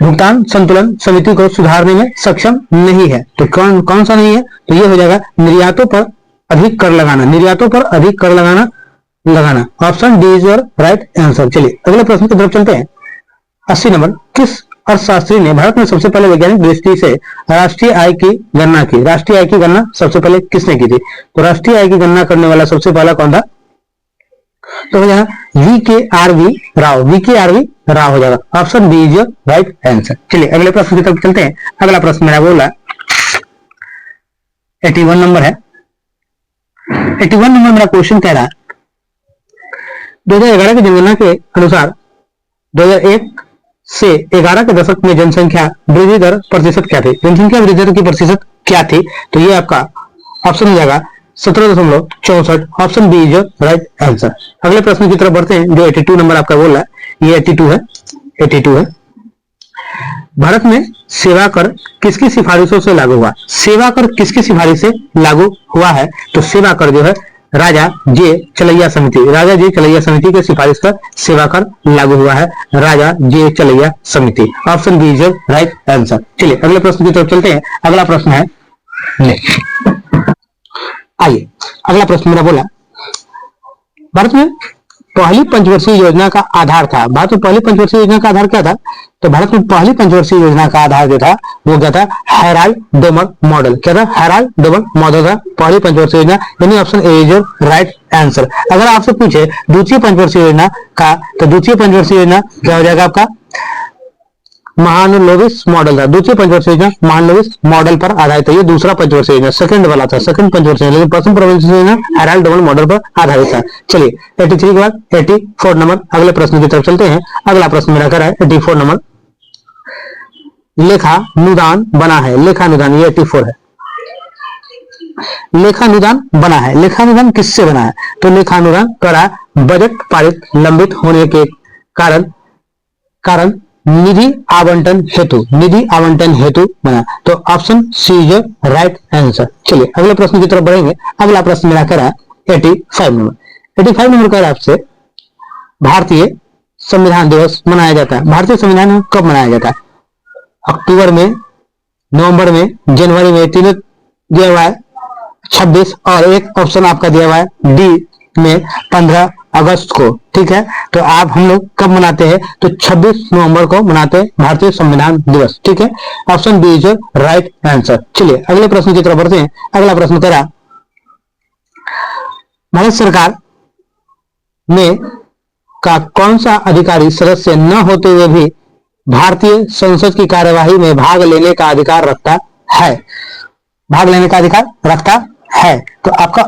भुगतान संतुलन समिति को सुधारने में सक्षम नहीं है। तो कौन सा नहीं है? तो ये हो जाएगा निर्यातों पर अधिक कर लगाना। निर्यातों पर अधिक कर लगाना। Option D is your right answer. चलिए अगले प्रश्न की तरफ चलते हैं। 80 नंबर, किस अर्थशास्त्री ने भारत में सबसे पहले वैज्ञानिक दृष्टि से राष्ट्रीय आय की गणना की? राष्ट्रीय आय की गणना सबसे पहले किसने की थी? तो राष्ट्रीय आय की गणना करने वाला सबसे पहला कौन था? तो हो जाएगा वी.के.आर.वी. राव। वी.के.आर.वी. राव हो जाएगा। Option B is your right answer. चलिए अगले प्रश्न की तरफ चलते हैं। अगला प्रश्न मेरा बोला 81 नंबर है। 81 नंबर मेरा क्वेश्चन कह रहा है 2011 की जनगणना के अनुसार 2001 से 11 के दशक में जनसंख्या वृद्धि दर प्रतिशत क्या थी? जनसंख्या वृद्धि दर की प्रतिशत क्या थी? तो ये आपका ऑप्शन हो जाएगा 17.64। Option B is right answer. अगले प्रश्न की तरफ बढ़ते हैं। जो 82 नंबर आपका बोल रहा है ये 82 है। भारत में सेवा कर किसकी सिफारिशों से लागू हुआ? सेवा कर किसकी सिफारिश से लागू हुआ है? तो सेवा कर जो है राजा जे चलैया समिति के सिफारिश पर सेवा कर लागू हुआ है। राजा जे चलैया समिति। Option B is right answer. चलिए अगले प्रश्न की तरफ चलते हैं। अगला प्रश्न है, आइए अगला प्रश्न मेरा बोला, भारत में पहली पंचवर्षीय योजना का आधार था। भारत में पहली पंचवर्षीय योजना का आधार क्या था? तो भारत में पहली पंचवर्षीय योजना का आधार जो था वो क्या था? Herald Domar model. क्या था? हेराल्ड डोमर मॉडल था पहली पंचवर्षीय योजना, यानी option A is right answer. अगर आपसे पूछे द्वितीय पंचवर्षीय योजना का, तो द्वितीय पंचवर्षीय योजना क्या हो जाएगा आपका? महानुलोविस मॉडल था। द्वितीय पंचवर्षीय योजना महानुलोविस मॉडल पर आधारित है। ये दूसरा पंचवर्षीय योजना सेकंड वाला था, सेकंड पंचवर्षीय, लेकिन प्रथम पंचवर्षीय योजना हेराल्ड डोमर मॉडल पर आधारित था। चलिए 83 के बाद 84 नंबर अगले प्रश्न की तरफ चलते हैं। अगला प्रश्न मेरा कर है 84 नंबर, लेखानुदान बना है। लेखानुदान ये 84 है। लेखानुदान बना है। लेखानुदान किससे बना है? तो लेखानुदान करा बजट पारित लंबित होने के कारण निधि आवंटन हेतु बना। तो option C is right answer. चलिए अगले प्रश्न की तरफ बढ़ेंगे। अगला प्रश्न मेरा कह रहा है 85 नंबर। 85 नंबर कह रहा है आपसे, भारतीय संविधान दिवस मनाया जाता है। भारतीय संविधान कब मनाया जाता है? अक्टूबर में, नवंबर में, जनवरी में, तीनों दिया हुआ है 26, और एक ऑप्शन आपका दिया हुआ है डी में 15 अगस्त को। ठीक है, तो आप हम लोग कब मनाते हैं? तो 26 नवंबर को मनाते हैं भारतीय संविधान दिवस। ठीक है, option B is right answer. चलिए अगले प्रश्न की तरफ बढ़ते हैं। अगला प्रश्न तेरा, भारत सरकार में का कौन सा अधिकारी सदस्य न होते हुए भी भारतीय संसद की कार्यवाही में भाग लेने का अधिकार रखता है? भाग लेने का अधिकार रखता है। तो आपका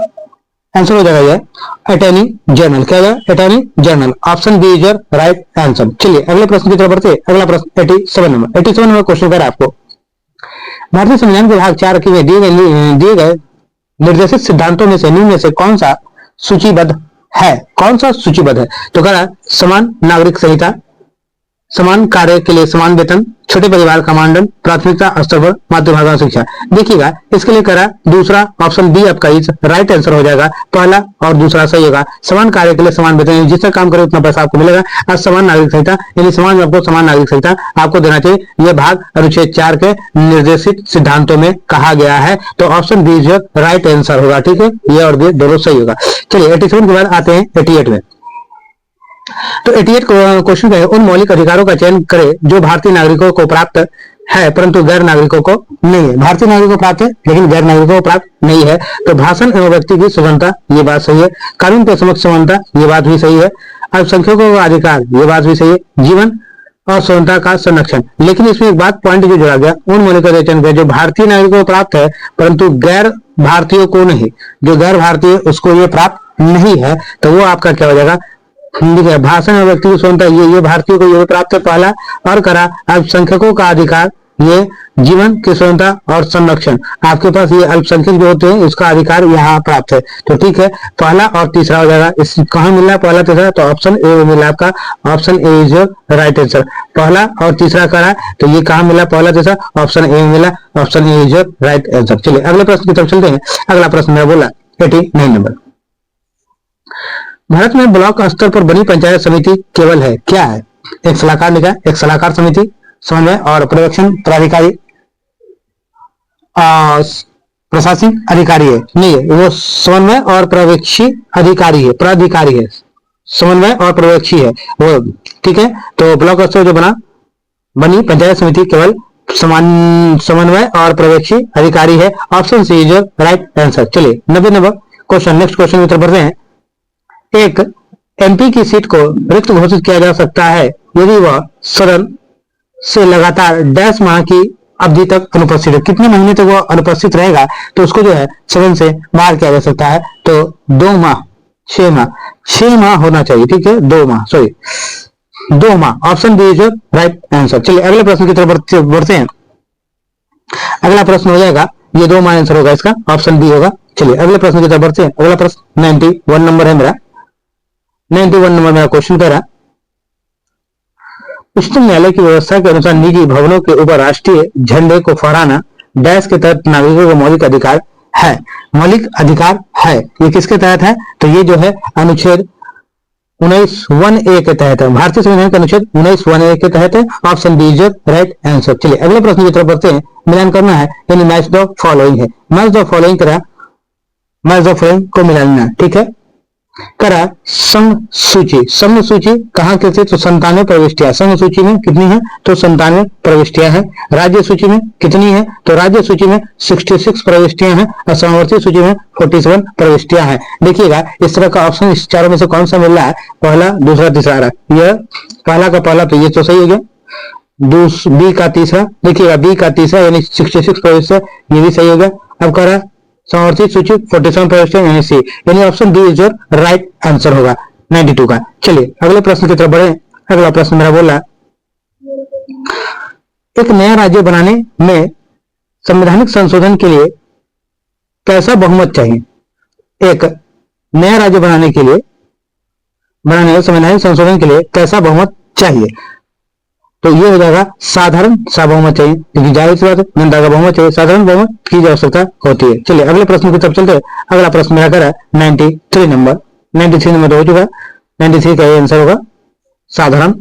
आंसर हो जाएगा ये अटॉर्नी जनरल। क्या होगा? Attorney general. Option B is right answer. चलिए अगले प्रश्न की तरफ बढ़ते हैं। अगला प्रश्न 87 नंबर। 87 नंबर क्वेश्चन कर आपको, भारतीय संविधान के भाग 4 में दिए गए निर्देशित सिद्धांतों में से निम्न में से कौन सा सूचीबद्ध है? कौन सा सूचीबद्ध है? तो कह रहा समान नागरिक संहिता, समान कार्य के लिए समान वेतन, छोटे परिवार का मानदंड, प्राथमिकता स्तर पर मातृभाषा शिक्षा। देखिएगा इसके लिए करा दूसरा ऑप्शन बी आपका इस राइट आंसर हो जाएगा। पहला और दूसरा सही होगा। समान कार्य के लिए समान वेतन, जितना काम करे उतना पैसा आपको मिलेगा। और समान नागरिक संहिता यानी समाज में आपको समान नागरिक संहिता आपको देना चाहिए। यह भाग अनुच्छेद 4 के निर्देशित सिद्धांतों में कहा गया है। तो ऑप्शन बी जो राइट आंसर होगा। ठीक है, ये और बी दोनों सही होगा। चलिए 87 के बाद आते हैं 88 में। तो 88 क्वेश्चन है, उन मौलिक अधिकारों का चयन करें जो भारतीय नागरिकों को प्राप्त है परंतु गैर नागरिकों को नहीं है। भारतीय नागरिकों को प्राप्त है लेकिन गैर नागरिकों को प्राप्त नहीं है। तो भाषण एवं व्यक्ति की स्वतंत्रता, ये बात सही है। कानून के समक्ष समानता, ये बात भी सही है। अल्पसंख्यकों का अधिकार, ये बात भी सही है। जीवन और स्वतंत्रता का संरक्षण, लेकिन इसमें एक बात पॉइंट जो जुड़ा गया, उन मौलिक अधिकार जो भारतीय नागरिकों को प्राप्त है परंतु गैर भारतीयों को नहीं। जो गैर भारतीय उसको ये प्राप्त नहीं है, तो वो आपका क्या हो जाएगा, भाषण और व्यक्ति की स्वतंत्रता ये भारतीयों को ये प्राप्त है पहला। और करा अल्पसंख्यकों का अधिकार, ये जीवन की स्वतंत्रता और संरक्षण, आपके पास ये अल्पसंख्यक जो होते हैं इसका अधिकार यहाँ प्राप्त है। तो ठीक है, पहला और तीसरा हो जाएगा। इस कहाँ मिल रहा है पहला तीसरा, तो ऑप्शन ए मिला आपका। Option A is right answer. पहला और तीसरा करा तो ये कहाँ मिला, पहला तीसरा, ऑप्शन ए मिला। Option A is right answer. चलिए अगले प्रश्न की तरफ चलते हैं। अगला प्रश्न मैं बोला 89 नंबर। भारत में ब्लॉक स्तर पर बनी पंचायत समिति केवल है, क्या है? एक सलाहकार निकाय, एक सलाहकार समिति, समन्वय और पर्यवेक्षण प्राधिकारी, प्रशासनिक अधिकारी है, नहीं है वो समन्वय और पर्यवेक्षी अधिकारी है, प्राधिकारी है, समन्वय और पर्यवेक्षी है वो। ठीक है, तो ब्लॉक स्तर जो बनी पंचायत समिति केवल समन्वय और पर्यवेक्षी अधिकारी है। Option C is right answer. चलिए 90 नंबर क्वेश्चन, नेक्स्ट क्वेश्चन की तरफ बढ़ते हैं। एक एमपी की सीट को रिक्त घोषित किया जा सकता है यदि वह सदन से लगातार डैश माह की अवधि तक अनुपस्थित है। कितने महीने तक वह अनुपस्थित रहेगा तो उसको जो है सदन से बाहर किया जा सकता है। तो 2 माह, 6 माह होना चाहिए। ठीक है, 2 माह, सॉरी 2 माह। Option B is right answer. चलिए अगले प्रश्न की तरफ बढ़ते हैं। अगला प्रश्न हो जाएगा, ये 2 माह आंसर होगा इसका, ऑप्शन बी होगा। चलिए अगले प्रश्न की तरफ बढ़ते हैं। अगला प्रश्न 91 नंबर है मेरा। 91 नंबर मेरा क्वेश्चन कह रहा, उच्चतम न्यायालय की व्यवस्था के अनुसार निजी भवनों के ऊपर राष्ट्रीय झंडे को फहराना डैश के तहत नागरिकों का मौलिक अधिकार है। मौलिक अधिकार है, ये किसके तहत है? तो ये जो है अनुच्छेद 19(1)(a) के तहत है। भारतीय संविधान के अनुच्छेद 19(1)(a) के तहत है। Option B is right answer. चलिए अगले प्रश्न की तरफ बढ़ते हैं। मिलान करना है, यानी मैच द फॉलोइंग है। मैच द फॉलोइंग करा, मैच द फॉलोइंग को मिलाना। ठीक है, करा संघ सूची। संघ सूची कहाँ के थे? तो 97 प्रविष्टियां संघ सूची में कितनी है? तो 97 प्रविष्टियां हैं। राज्य सूची में कितनी है? तो राज्य सूची में 66 प्रविष्टियां हैं और समवर्ती सूची में 47 प्रविष्टियां हैं। देखिएगा इस तरह का ऑप्शन इस चारों में से कौन सा मिल रहा है? पहला, दूसरा, तीसरा रहा। यह पहला का पहला, तो ये तो सही हो गया। बी का तीसरा, देखिएगा बी का तीसरा यानी 66 प्रविष्टियां, ये भी सही हो गया। अब करा समवर्ती सूची 47 प्रविष्टियां यानी सी, यानी option D is right answer होगा 92 का। चलिए अगले प्रश्न की तरफ बढ़े। अगला प्रश्न मेरा बोला, एक नया राज्य बनाने में संवैधानिक संशोधन के लिए कैसा बहुमत चाहिए? एक नया राज्य बनाने में संवैधानिक संशोधन के लिए कैसा बहुमत चाहिए? तो ये हो जाएगा साधारण सा बहुमत चाहिए, क्योंकि जाहिर सी बात है जनता का बहुमत चाहिए, साधारण बहुमत की आवश्यकता होती है। चलिए अगले प्रश्न की तरफ चलते हैं। अगला प्रश्न मेरा करा 93 नंबर। 93 नंबर हो चुका, 93 का आंसर होगा साधारण।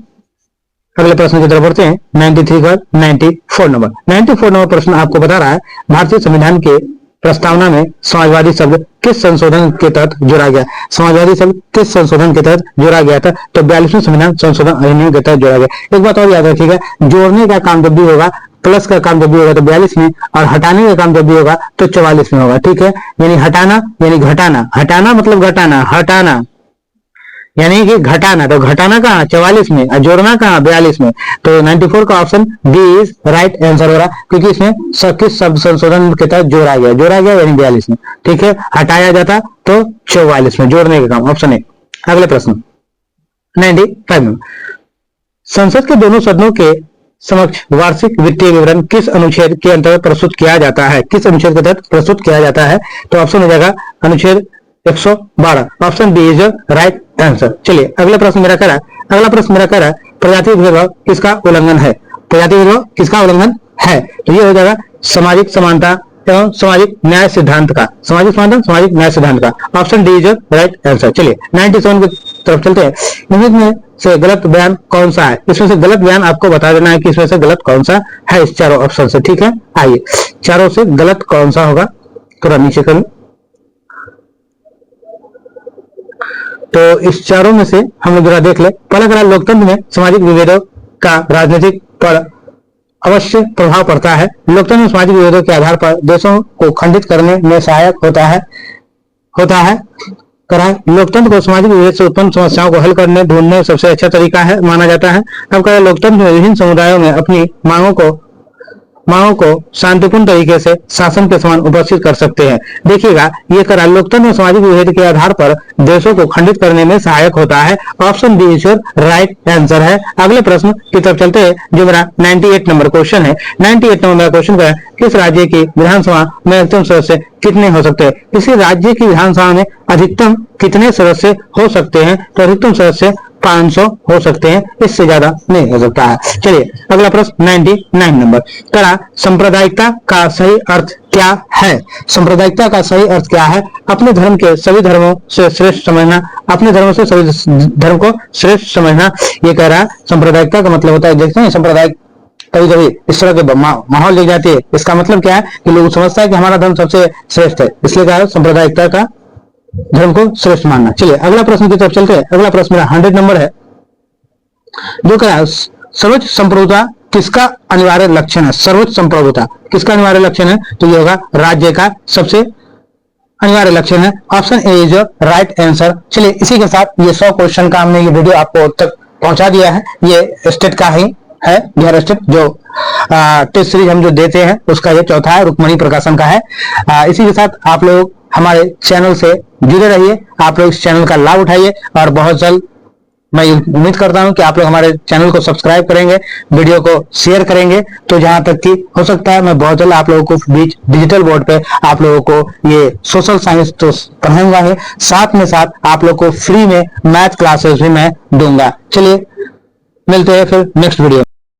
अगले प्रश्न की तरफ बढ़ते हैं। 93 का 94 नंबर। 94 नंबर प्रश्न आपको बता रहा है, भारतीय संविधान के प्रस्तावना में समाजवादी शब्द किस संशोधन के तहत जोड़ा गया? समाजवादी शब्द किस संशोधन के तहत जोड़ा गया था? तो 42वें संविधान संशोधन अधिनियम के तहत जोड़ा गया। एक बात और याद रखिएगा, जोड़ने का काम जब भी होगा, प्लस का काम जब भी होगा तो 42 में, और हटाने का काम जब भी होगा तो 44 में होगा। ठीक है, यानी हटाना यानी घटाना, हटाना मतलब घटाना, हटाना यानी कि घटाना, तो घटाना कहाँ? 44 में, और जोड़ना कहाँ? 42 में। तो 94 का option B is right answer हो रहा, क्योंकि इसमें किस शब्द संशोधन के तहत जोड़ा गया यानी 42 में। ठीक है, हटाया जाता तो 44 में, जोड़ने का काम, ऑप्शन ए। अगले प्रश्न 95 में, संसद के दोनों सदनों के समक्ष वार्षिक वित्तीय विवरण किस अनुच्छेद के अंतर्गत प्रस्तुत किया जाता है? किस अनुच्छेद के तहत प्रस्तुत किया जाता है? तो ऑप्शन हो जाएगा अनुच्छेद 112। Option B is right answer. चलिए अगला प्रश्न मेरा करा प्रजाति भेदभाव किसका उल्लंघन है? प्रजाति भेदभाव किसका उल्लंघन है? तो ये हो जाएगा सामाजिक समानता एवं सामाजिक न्याय सिद्धांत का, सामाजिक समानता सामाजिक न्याय सिद्धांत का। Option D is right answer. चलिए 97 की तरफ चलते हैं। इनमें से गलत बयान कौन सा है? इसमें से गलत बयान आपको बता देना है कि इसमें से गलत कौन सा है इस चारों ऑप्शन से। ठीक है, आइए चारों से गलत कौन सा होगा, थोड़ा नीचे करें। तो इस चारों में से हम लोग जरा देख ले। पहला करा, लोकतंत्र में सामाजिक विभेदों का राजनीतिक पर अवश्य प्रभाव पड़ता है। लोकतंत्र में सामाजिक विभेदों के आधार पर देशों को खंडित करने में सहायक होता है। लोकतंत्र को सामाजिक विभेद से उत्पन्न समस्याओं को हल करने ढूंढने सबसे अच्छा तरीका है माना जाता है। अब कह लोकतंत्र में विभिन्न समुदायों में अपनी मांगों को शांतिपूर्ण तरीके से शासन के समान उपस्थित कर सकते हैं। देखिएगा ये करा, लोकतंत्र में सामाजिक विभेद के आधार पर देशों को खंडित करने में सहायक होता है। Option B is right answer है। अगले प्रश्न की तरफ चलते हैं जो मेरा 98 नंबर क्वेश्चन है। 98 नंबर क्वेश्चन का किस राज्य की विधानसभा में अधिकतम सदस्य कितने हो सकते हैं? किसी राज्य की विधानसभा में अधिकतम कितने सदस्य हो सकते हैं? तो अधिकतम सदस्य 500 हो सकते हैं, इससे ज्यादा नहीं हो सकता है। चलिए अगला प्रश्न 99 नंबर करा, सांप्रदायिकता का सही अर्थ क्या है? सांप्रदायिकता का सही अर्थ क्या है? अपने धर्म के सभी धर्मों से श्रेष्ठ समझना, अपने धर्म से सभी धर्म को श्रेष्ठ समझना। ये कह रहा है सांप्रदायिकता का मतलब होता है, देखते हैं सांप्रदायिक कभी कभी इस तरह के माहौल ले जाती है। इसका मतलब क्या है कि लोग समझता है कि हमारा धर्म सबसे श्रेष्ठ है, इसलिए कहा सांप्रदायिकता का धर्म को श्रेष्ठ मानना। चलिए अगला प्रश्न की तरफ चलते हैं। अगला प्रश्न मेरा 100 नंबर है जो कह रहा है सर्वोच्च संप्रभुता किसका अनिवार्य लक्षण है? सर्वोच्च संप्रभुता किसका अनिवार्य लक्षण है? तो ये होगा राज्य का सबसे अनिवार्य लक्षण है। Option A is right answer. चलिए इसी के साथ ये 100 क्वेश्चन का हमने ये वीडियो आपको तक पहुंचा दिया है। ये स्टेट का ही है, बिहार स्टेट जो टेस्ट सीरीज हम जो देते हैं उसका ये चौथा है, रुक्मणी प्रकाशन का है। इसी के साथ आप लोग हमारे चैनल से जुड़े रहिए, आप लोग इस चैनल का लाभ उठाइए और बहुत जल्द मैं उम्मीद करता हूं कि आप लोग हमारे चैनल को सब्सक्राइब करेंगे, वीडियो को शेयर करेंगे। तो जहां तक कि हो सकता है मैं बहुत जल्द आप लोगों को बीच डिजिटल बोर्ड पे आप लोगों को ये सोशल साइंस तो पढ़ाऊंगा ही, साथ में साथ आप लोग को फ्री में मैथ क्लासेस भी मैं दूंगा। चलिए मिलते हैं फिर नेक्स्ट वीडियो।